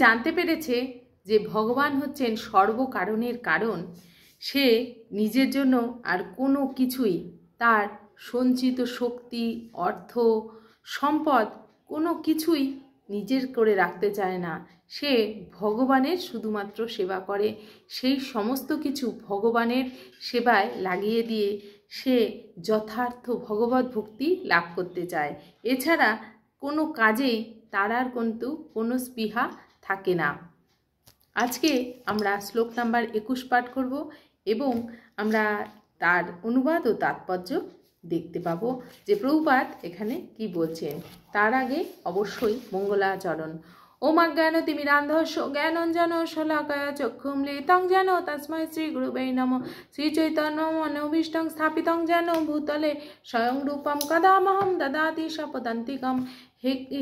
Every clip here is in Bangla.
জানতে পেরেছে যে ভগবান হচ্ছেন সর্বকারণের কারণ, সে নিজের জন্য আর কোনো কিছুই, তার সঞ্চিত শক্তি, অর্থ, সম্পদ কোনো কিছুই নিজের করে রাখতে চায় না। সে ভগবানের শুধুমাত্র সেবা করে, সেই সমস্ত কিছু ভগবানের সেবায় লাগিয়ে দিয়ে সে যথার্থ ভগবত ভক্তি লাভ করতে চায়। এছাড়া কোনো কাজেই তার আর কিন্তু কোনো স্পৃহা থাকে না। আজকে আমরা শ্লোক নাম্বার 21 পাঠ করব এবং আমরা তার অনুবাদ ও তাৎপর্য দেখতে পাবো যে প্রভুপাদ এখানে কি বলছেন। তার আগে অবশ্যই মঙ্গলাচরণ। ওম অজ্ঞানতিমিরান্ধস্য জ্ঞানাঞ্জন শলাকায়া চক্ষুমলিতং যেন তস্मै শ্রী গুরুবে নমঃ। শ্রী চৈতন্য মনোভীষ্টং স্থাপিতং যেন ভূতলে স্বয়ং রূপম কদামহং দদাতি স্বপদান্তিকম।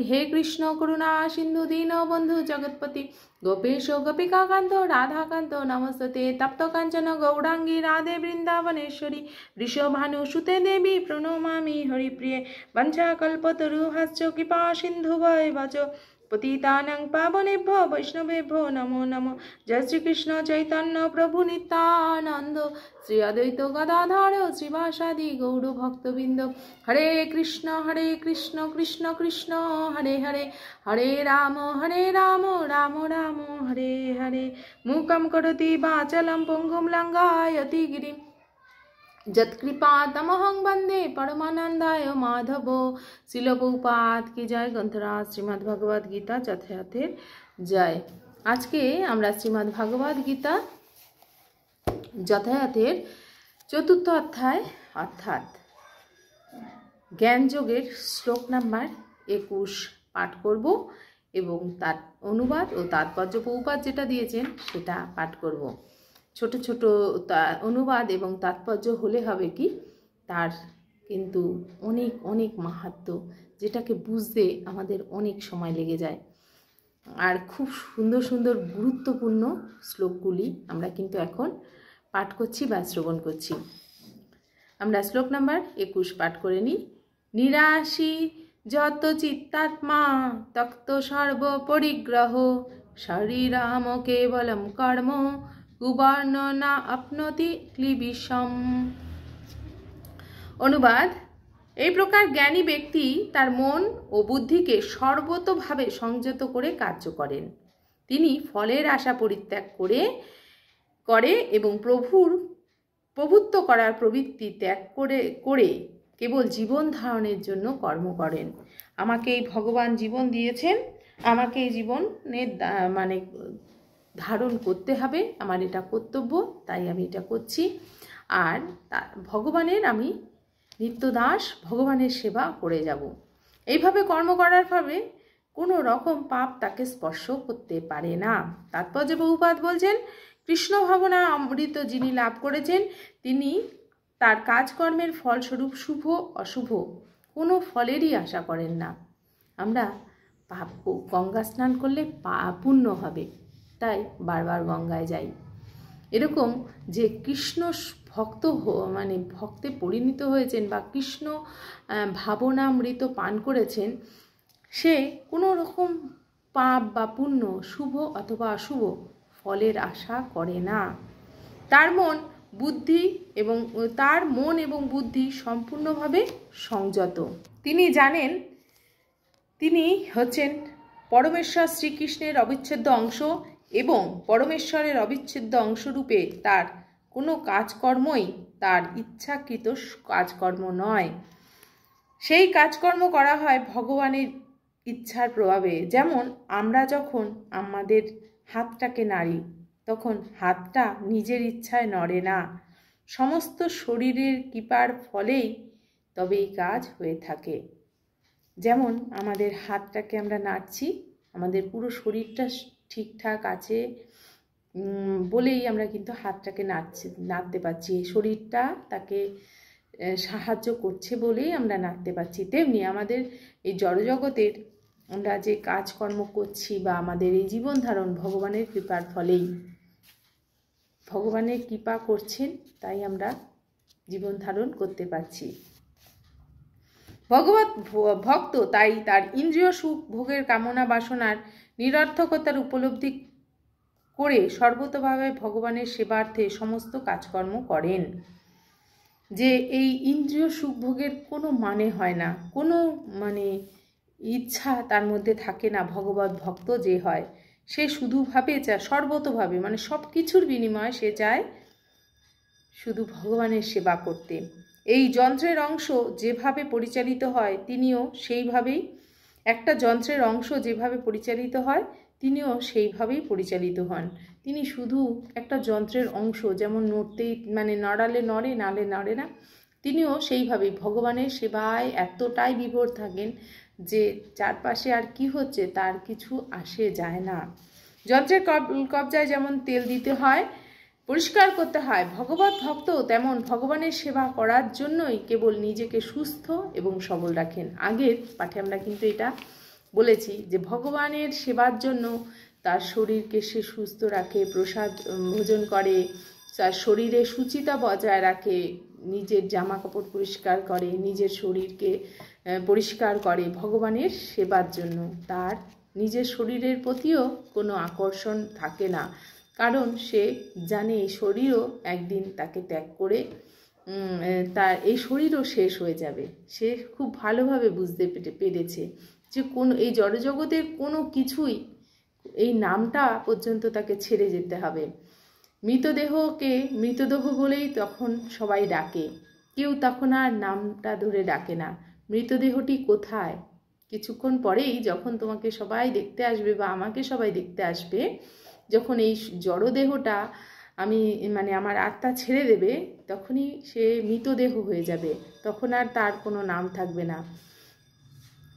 হে কৃষ্ণ করুণা সিন্ধু দীনবন্ধু জগৎপতি গোপেশ গোপিকাকান্ত রাধাকান্ত নমস্তে। তপ্ত কাঞ্চন গৌরাঙ্গী রাধে বৃন্দাবনেশ্বরী বৃষভানুসুতে দেবী প্রণমামি হরিপ্রিয়ে। বঞ্ছাকল্পতরুহশ্চ কৃপা সিন্ধুভৈবচ পতিতানাং পাবনেভ্যো বৈষ্ণবেভ্যো নমো নমঃ। জয় শ্রীকৃষ্ণ চৈতন্য প্রভু নিত্যানন্দ শ্রী অদ্বৈত গদাধর শ্রীবাসাদি গৌর ভক্তবৃন্দ। হরে কৃষ্ণ কৃষ্ণ কৃষ্ণ হরে হরে, হরে রাম রাম রাম হরে হরে। মূকং করোতি বাচালং পঙ্গুং লঙ্ঘয়তি গিরিম যৎকৃপাতমহং বন্দে পরমানন্দায় মাধব। শিল প্রভুপাদ কি জয়। গ্রন্থরাজ শ্রীমদ্ ভগবদ গীতা যথাযথের জয়। আজকে আমরা শ্রীমদ্ ভগবদ গীতা যথাযথের 4th অধ্যায় অর্থাৎ জ্ঞানযোগের শ্লোক নাম্বার 21 পাঠ করব এবং তার অনুবাদ ও তাৎপর্য প্রভুপাদ যেটা দিয়েছেন সেটা পাঠ করব। ছোট ছোট অনুবাদ এবং তাৎপর্য হলে হবে কি, তার কিন্তু অনেক অনেক মাহাত্ম্য, যেটাকে বুঝতে আমাদের অনেক সময় লেগে যায়। আর খুব সুন্দর সুন্দর গুরুত্বপূর্ণ শ্লোকগুলি আমরা কিন্তু এখন পাঠ করছি বা শ্রবণ করছি। আমরা শ্লোক নাম্বার 21 পাঠ করে নিই। নিরাশী যত চিত্তাত্মা তক্ত সর্বপরিগ্রহ শরীরম কেবলম কর্ম কুবর্ণ না আপনতি ক্লিবিষম। অনুবাদ: এই প্রকার জ্ঞানী ব্যক্তি তার মন ও বুদ্ধিকে সর্বতোভাবে সংযত করে কার্য করেন। তিনি ফলের আশা পরিত্যাগ করে এবং প্রভুত্ব করার প্রবৃত্তি ত্যাগ করে কেবল জীবন ধারণের জন্য কর্ম করেন। আমাকে এই ভগবান জীবন দিয়েছেন, আমাকে এই জীবনের ধারণ করতে হবে, আমার এটা কর্তব্য, তাই আমি এটা করছি। আর ভগবানের আমি নিত্যদাস, ভগবানের সেবা করে যাব। এইভাবে কর্ম করার ফলে কোনো রকম পাপ তাকে স্পর্শ করতে পারে না। তাৎপর্য প্রভুপাদ বলছেন, কৃষ্ণ ভাবনা অমৃত যিনি লাভ করেছেন, তিনি তার কাজকর্মের ফলস্বরূপ শুভ অশুভ কোনো ফলেরই আশা করেন না। আমরা গঙ্গা স্নান করলে পুণ্য হবে, তাই বারবার গঙ্গায় যাই। এরকম যে কৃষ্ণ ভক্ত ভক্তে পরিণত হয়েছেন বা কৃষ্ণ ভাবনামৃত পান করেছেন, সে কোনো রকম পাপ বা পুণ্য, শুভ অথবা অশুভ ফলের আশা করে না। তার মন এবং বুদ্ধি সম্পূর্ণভাবে সংযত। তিনি জানেন তিনি হচ্ছেন পরমেশ্বর শ্রীকৃষ্ণের অবিচ্ছেদ্য অংশ এবং পরমেশ্বরের অবিচ্ছেদ্য অংশরূপে তার কোনো কাজকর্মই তার ইচ্ছাকৃত কাজকর্ম নয়। সেই কাজকর্ম করা হয় ভগবানের ইচ্ছার প্রভাবে। যেমন আমরা যখন আমাদের হাতটাকে নাড়ি, তখন হাতটা নিজের ইচ্ছায় নড়ে না, সমস্ত শরীরের কৃপার ফলেই তবে এই কাজ হয়ে থাকে। যেমন আমাদের হাতটাকে আমরা নাড়ছি, আমাদের পুরো শরীরটা ঠিকঠাক আছে বলেই আমরা কিন্তু হাতটাকে নাড়তে পারছি, শরীরটা তাকে সাহায্য করছে বলেই আমরা নাড়তে পারছি। তেমনি আমাদের এই জড়জগতের আমরা যে কাজকর্ম করছি বা আমাদের এই জীবন ধারণ ভগবানের কৃপার ফলেই, ভগবানের কৃপা করছেন তাই আমরা জীবন ধারণ করতে পারছি। ভগবত ভক্ত তাই তার ইন্দ্রিয় সুখ ভোগের কামনা বাসনার নিরর্থকতার উপলব্ধি করে সর্বতোভাবে ভগবানের সেবার্থে সমস্ত কাজকর্ম করেন। যে এই ইন্দ্রিয় সুখভোগের কোনো মানে হয় না, কোনো ইচ্ছা তার মধ্যে থাকে না। ভগবত ভক্ত যে হয় সে শুধু ভাবে চায় সর্বতোভাবে, সব কিছুর বিনিময়ে সে চায় শুধু ভগবানের সেবা করতে। এই যন্ত্রের অংশ যেভাবে পরিচালিত হয় তিনিও সেইভাবেই, একটা যন্ত্রের অংশ যেভাবে পরিচালিত হয় তিনিও সেইভাবেই পরিচালিত হন। তিনি শুধু একটা যন্ত্রের অংশ, যেমন নড়তেই নড়ালে নড়ে, নালে নড়ে না, তিনিও সেইভাবেই ভগবানের সেবায় এতটাই বিভোর থাকেন যে চারপাশে আর কি হচ্ছে তার কিছু আসে যায় না। যন্ত্রের কবজায় যেমন তেল দিতে হয়, পরিষ্কার করতে হয়, ভগবত ভক্ত তেমন ভগবানের সেবা করার জন্যই কেবল নিজেকে সুস্থ এবং সবল রাখেন। আগের পাঠে আমরা কিন্তু এটা বলেছি যে ভগবানের সেবার জন্য তার শরীরকে সে সুস্থ রাখে, প্রসাদ ভোজন করে, তার শরীরে শুচিতা বজায় রাখে, নিজের জামা কাপড় পরিষ্কার করে, নিজের শরীরকে পরিষ্কার করে ভগবানের সেবার জন্য। তার নিজের শরীরের প্রতিও কোনো আকর্ষণ থাকে না, কারণ সে জানে এই শরীরও একদিন তাকে ত্যাগ করে তার এই শরীরও শেষ হয়ে যাবে। সে খুব ভালোভাবে বুঝতে পেরেছে যে এই জড়জগতের কোনো কিছুই এই নামটা পর্যন্ত তাকে ছেড়ে যেতে হবে। মৃতদেহকে মৃতদেহ বলেই তখন সবাই ডাকে, কেউ তখন আর নামটা ধরে ডাকে না। মৃতদেহটি কোথায়? কিছুক্ষণ পরেই যখন তোমাকে সবাই দেখতে আসবে বা আমাকে সবাই দেখতে আসবে, যখন এই জড়দেহটা আমার আত্মা ছেড়ে দেবে, তখনই সে মৃতদেহ হয়ে যাবে, তখন আর তার কোনো নাম থাকবে না।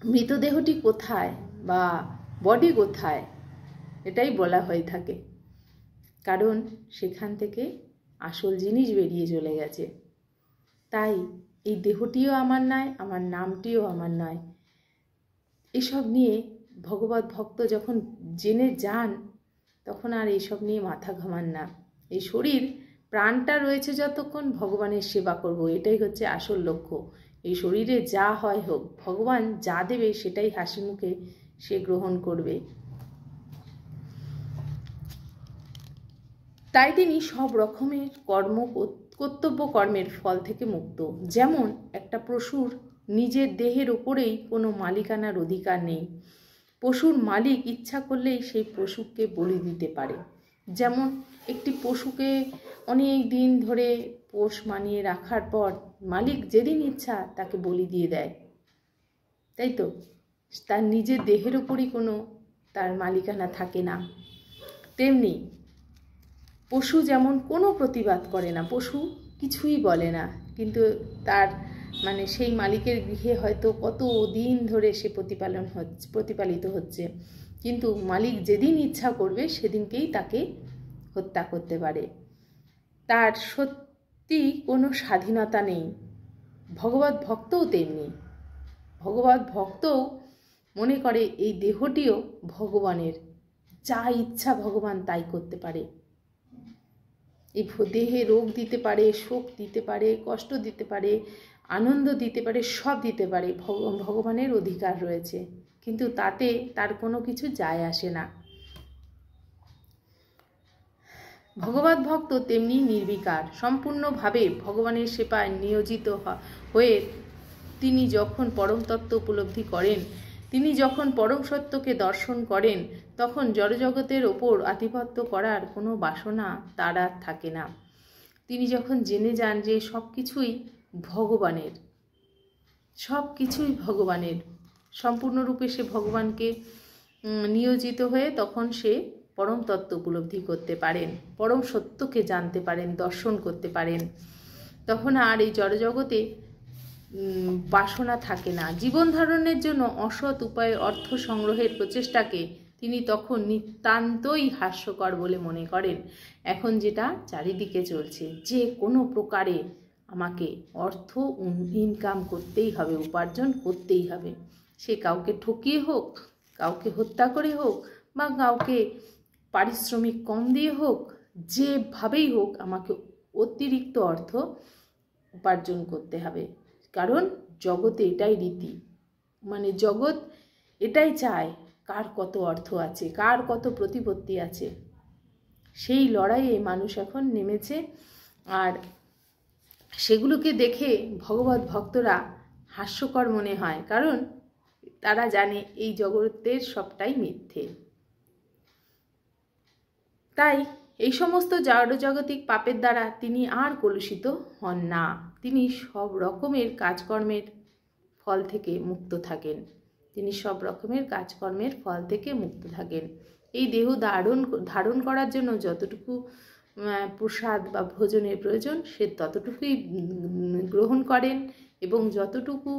মৃতদেহটি কোথায় বা বডি কোথায় এটাই বলা হয়ে থাকে, কারণ সেখান থেকে আসল জিনিস বেরিয়ে চলে গেছে। তাই এই দেহটিও আমার নয়, আমার নামটিও আমার নয়। এসব নিয়ে ভগবত ভক্ত যখন জেনে যান তখন আর এইসব নিয়ে মাথা ঘামান না। এই শরীর প্রাণটা রয়েছে যতক্ষণ ভগবানের সেবা করব, এটাই হচ্ছে আসল লক্ষ্য। এই শরীরে যা হয় হোক, ভগবান যা দেবে সেটাই হাসি মুখে সে গ্রহণ করবে। তাই তিনি সব রকমের কর্তব্য কর্মের ফল থেকে মুক্ত। যেমন একটা পশুর নিজের দেহের ওপরেই কোনো মালিকানার অধিকার নেই। পশুর মালিক ইচ্ছা করলেই সেই পশুকে বলি দিতে পারে। যেমন একটি পশুকে অনেক দিন ধরে পোষ মানিয়ে রাখার পর মালিক যেদিন ইচ্ছা তাকে বলি দিয়ে দেয়, তাই তো? তার নিজের দেহের ওপরই কোনো তার মালিকানা থাকে না। তেমনি পশু যেমন কোনো প্রতিবাদ করে না, পশু কিছুই বলে না, কিন্তু তার সেই মালিকের গৃহে হয়তো কত দিন ধরে সে প্রতিপালিত হচ্ছে, কিন্তু মালিক যেদিন ইচ্ছা করবে সেদিনকেই তাকে হত্যা করতে পারে। তার সত্যি কোনো স্বাধীনতা নেই। ভগবত ভক্তও তেমনি। ভগবত ভক্তও মনে করে এই দেহটিও ভগবানের, যা ইচ্ছা ভগবান তাই করতে পারে। এই দেহে রোগ দিতে পারে, শোক দিতে পারে, কষ্ট দিতে পারে, আনন্দ দিতে পারে, সব দিতে পারে, ভগবানের অধিকার রয়েছে, কিন্তু তাতে তার কোনো কিছু যায় আসে না। ভগবত ভক্ত তেমনি নির্বিকার, সম্পূর্ণভাবে ভগবানের সেবায় নিয়োজিত হয়ে তিনি যখন পরম তত্ত্ব উপলব্ধি করেন, তিনি যখন পরম সত্যকে দর্শন করেন, তখন জড়জগতের ওপর আধিপত্য করার কোনো বাসনা তার আর থাকে না। তিনি যখন জেনে যান যে সব কিছুই ভগবানের, সব কিছুই ভগবানের, সম্পূর্ণরূপে সে ভগবানকে নিয়োজিত হয়ে তখন সে পরম তত্ত্ব উপলব্ধি করতে পারেন, পরম সত্যকে জানতে পারেন, দর্শন করতে পারেন। তখন আর এই জড়জগতে বাসনা থাকে না। জীবন ধারণের জন্য অসৎ উপায়ে অর্থ সংগ্রহের প্রচেষ্টাকে তিনি তখন নিতান্তই হাস্যকর বলে মনে করেন। এখন যেটা চারিদিকে চলছে, যে কোনো প্রকারে আমাকে অর্থ ইনকাম করতেই হবে, উপার্জন করতেই হবে, সে কাউকে ঠকিয়ে হোক, কাউকে হত্যা করে হোক, বা কাউকে পারিশ্রমিক কম দিয়ে হোক, যেভাবেই হোক আমাকে অতিরিক্ত অর্থ উপার্জন করতে হবে। কারণ জগতে এটাই রীতি, জগৎ এটাই চায় কার কত অর্থ আছে, কার কত প্রতিপত্তি আছে, সেই লড়াইয়ে মানুষ এখন নেমেছে। আর সেগুলোকে দেখে ভগবত ভক্তরা হাস্যকর মনে হয়, কারণ তারা জানে এই জগতের সবটাই মিথ্যে। তাই এই সমস্ত জড়জাগতিক পাপের দ্বারা তিনি আর কলুষিত হন না। তিনি সব রকমের কাজকর্মের ফল থেকে মুক্ত থাকেন। তিনি সব রকমের কাজকর্মের ফল থেকে মুক্ত থাকেন। এই দেহ ধারণ করার জন্য যতটুকু প্রসাদ বা ভোজনের প্রয়োজন সে ততটুকুই গ্রহণ করেন, এবং যতটুকু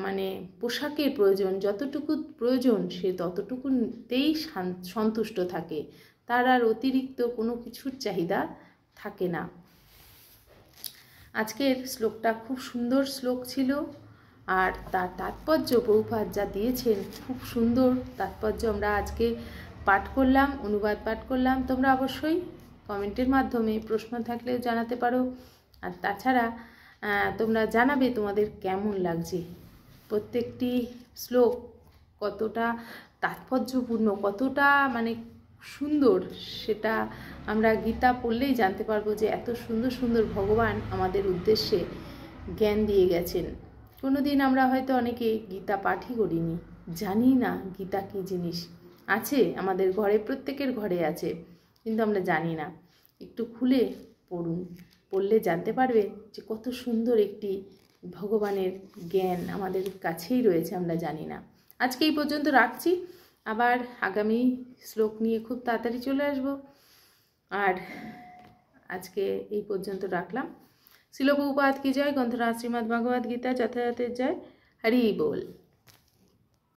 মানে পোশাকের প্রয়োজন, যতটুকু প্রয়োজন সে ততটুকুতেই সন্তুষ্ট থাকে। তার আর অতিরিক্ত কোনো কিছুর চাহিদা থাকে না। আজকের শ্লোকটা খুব সুন্দর শ্লোক ছিল, আর তার তাৎপর্য প্রভুপাদ যা দিয়েছেন খুব সুন্দর তাৎপর্য আমরা আজকে পাঠ করলাম, অনুবাদ পাঠ করলাম। তোমরা অবশ্যই কমেন্টের মাধ্যমে প্রশ্ন থাকলেও জানাতে পারো, আর তাছাড়া তোমরা জানাবে তোমাদের কেমন লাগছে, প্রত্যেকটি শ্লোক কতটা তাৎপর্যপূর্ণ, কতটা মানে সুন্দর, সেটা আমরা গীতা পড়লেই জানতে পারবো যে এত সুন্দর সুন্দর ভগবান আমাদের উদ্দেশ্যে জ্ঞান দিয়ে গেছেন। কোনো দিন আমরা হয়তো অনেকে গীতা পাঠই করিনি, জানি না গীতা কী জিনিস। আছে আমাদের ঘরে, প্রত্যেকের ঘরে আছে, কিন্তু আমরা জানি না। একটু খুলে পড়ুন, পড়লে জানতে পারবে যে কত সুন্দর একটি ভগবানের জ্ঞান আমাদের কাছেই রয়েছে, আমরা জানি না। আজকে এই পর্যন্ত রাখছি, আবার আগামী শ্লোক নিয়ে খুব তাড়াতাড়ি চলে আসব। আর আজকে এই পর্যন্ত রাখলাম। শিল প্রভুপাদ কি জয়, গ্রন্থরাজ শ্রীমদ্ ভগবদ গীতা যথাযথের জয়। হরি বল।